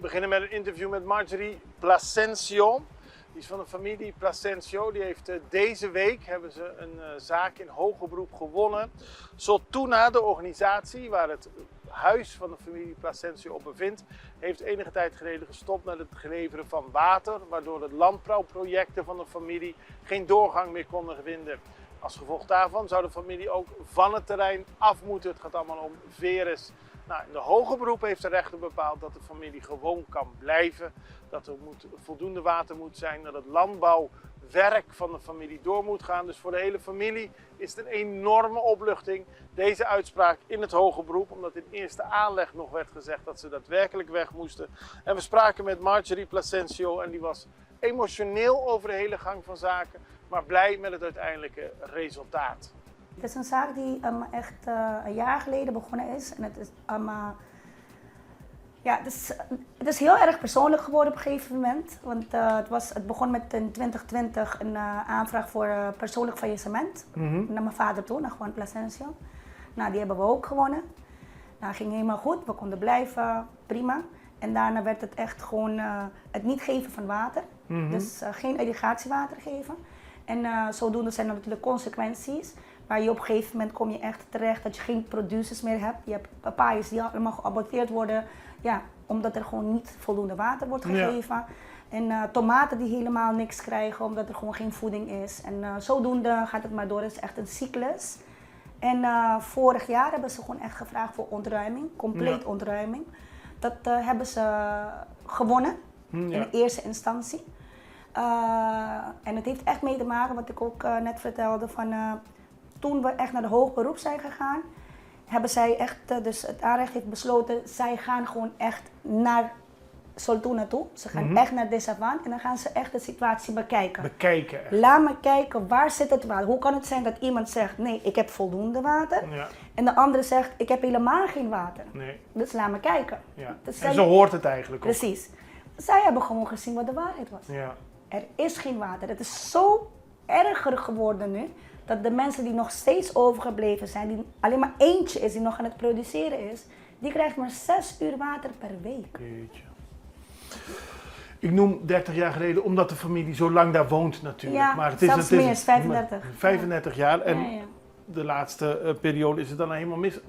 beginnen met een interview met Marjorie Placencio. Die is van de familie Placencio. Die heeft deze week hebben ze een zaak in hoger beroep gewonnen. Soltuna, de organisatie waar het huis van de familie Placencio op bevindt, heeft enige tijd geleden gestopt met het geleveren van water, waardoor de landbouwprojecten van de familie geen doorgang meer konden vinden. Als gevolg daarvan zou de familie ook van het terrein af moeten. Het gaat allemaal om Veres. Nou, in de hoger beroep heeft de rechter bepaald dat de familie gewoon kan blijven. Dat er voldoende water moet zijn, dat het landbouwwerk van de familie door moet gaan. Dus voor de hele familie is het een enorme opluchting, deze uitspraak in het hoger beroep. Omdat in eerste aanleg nog werd gezegd dat ze daadwerkelijk weg moesten. En we spraken met Marjorie Placencio en die was emotioneel over de hele gang van zaken, maar blij met het uiteindelijke resultaat. Het is een zaak die echt een jaar geleden begonnen is. En het is, het is heel erg persoonlijk geworden op een gegeven moment. Want het begon met in 2020 een aanvraag voor persoonlijk faillissement. Naar mijn vader toe, naar Juan Placencio. Nou, die hebben we ook gewonnen. Nou, ging helemaal goed, we konden blijven, prima. En daarna werd het echt gewoon het niet geven van water. Dus geen irrigatiewater geven. En zodoende zijn er natuurlijk consequenties. Waar je op een gegeven moment kom je echt terecht dat je geen producers meer hebt. Je hebt papayas die allemaal geaborteerd worden, ja, omdat er gewoon niet voldoende water wordt gegeven. Ja. En tomaten die helemaal niks krijgen omdat er gewoon geen voeding is. En zodoende gaat het maar door, het is echt een cyclus. En vorig jaar hebben ze gewoon echt gevraagd voor ontruiming, compleet ontruiming. Dat hebben ze gewonnen in de eerste instantie. En het heeft echt mee te maken, wat ik ook net vertelde, van toen we echt naar de hoog beroep zijn gegaan, hebben zij echt, dus het aanrecht heeft besloten, zij gaan gewoon echt naar Soltuna toe. Ze gaan echt naar Desavan en dan gaan ze echt de situatie bekijken. Laat me kijken, waar zit het water? Hoe kan het zijn dat iemand zegt, nee, ik heb voldoende water. Ja. En de andere zegt, ik heb helemaal geen water. Nee. Dus laat me kijken. Ja. Dus en zo hoort het eigenlijk ook. Precies. Zij hebben gewoon gezien wat de waarheid was. Ja. Er is geen water. Het is zo erger geworden nu, dat de mensen die nog steeds overgebleven zijn, die alleen maar eentje is die nog aan het produceren is, die krijgt maar 6 uur water per week. Jeetje. Ik noem 30 jaar geleden, omdat de familie zo lang daar woont natuurlijk. Ja, maar het is, zelfs meer, 35. 35 jaar en de laatste periode is het dan helemaal mis.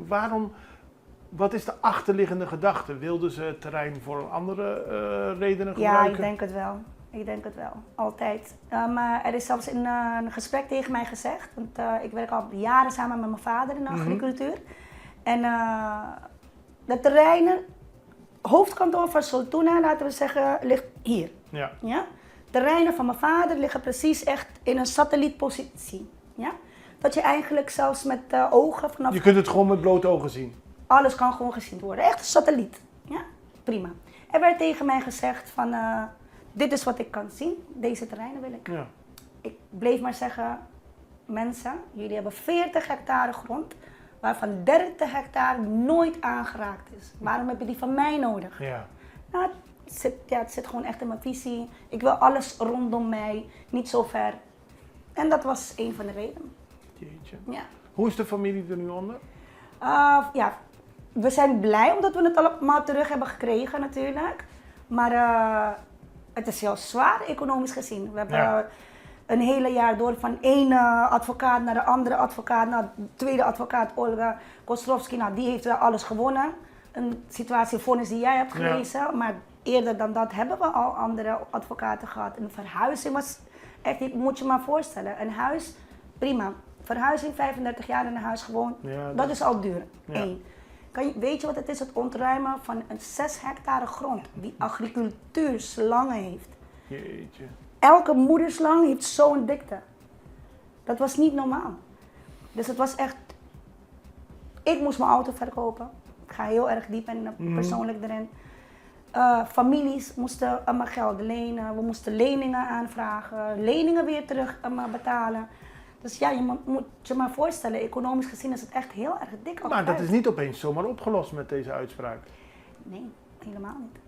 Wat is de achterliggende gedachte? Wilden ze het terrein voor andere redenen gebruiken? Ja, ik denk het wel. Ik denk het wel, altijd. Maar er is zelfs in een gesprek tegen mij gezegd, want ik werk al jaren samen met mijn vader in de agricultuur. En de terreinen, hoofdkantoor van Soltuna, laten we zeggen, ligt hier. Ja. Ja? Terreinen van mijn vader liggen precies echt in een satellietpositie. Ja? Dat je eigenlijk zelfs met ogen vanaf... Je kunt het gewoon met blote ogen zien? Alles kan gewoon gezien worden, echt een satelliet. Ja? Prima. Er werd tegen mij gezegd van... dit is wat ik kan zien, deze terreinen wil ik. Ja. Ik bleef maar zeggen, mensen, jullie hebben 40 hectare grond, waarvan 30 hectare nooit aangeraakt is. Waarom heb je die van mij nodig? Ja. Nou, het zit gewoon echt in mijn visie. Ik wil alles rondom mij, niet zo ver. En dat was een van de redenen. Jeetje. Ja. Hoe is de familie er nu onder? Ja, we zijn blij omdat we het allemaal terug hebben gekregen natuurlijk. Maar... het is heel zwaar economisch gezien. We hebben een hele jaar door van één advocaat naar de andere advocaat, naar de tweede advocaat Olga Kostrovski. Nou, die heeft wel alles gewonnen. Een situatie vonnis die jij hebt gelezen. Maar eerder dan dat hebben we al andere advocaten gehad. Een verhuizing was echt, moet je maar voorstellen. Een huis, prima. Verhuizing, 35 jaar in een huis gewoon, dat is al duur. Eén. Weet je wat het is, het ontruimen van een 6 hectare grond die agricultuurslangen heeft? Jeetje. Elke moederslang heeft zo'n dikte. Dat was niet normaal. Dus het was echt... Ik moest mijn auto verkopen. Ik ga heel erg diep en persoonlijk erin. Families moesten allemaal geld lenen. We moesten leningen aanvragen. Leningen weer terug betalen. Dus ja, je moet je maar voorstellen, economisch gezien is het echt heel erg dik. Maar dat is niet opeens zomaar opgelost met deze uitspraak. Nee, helemaal niet.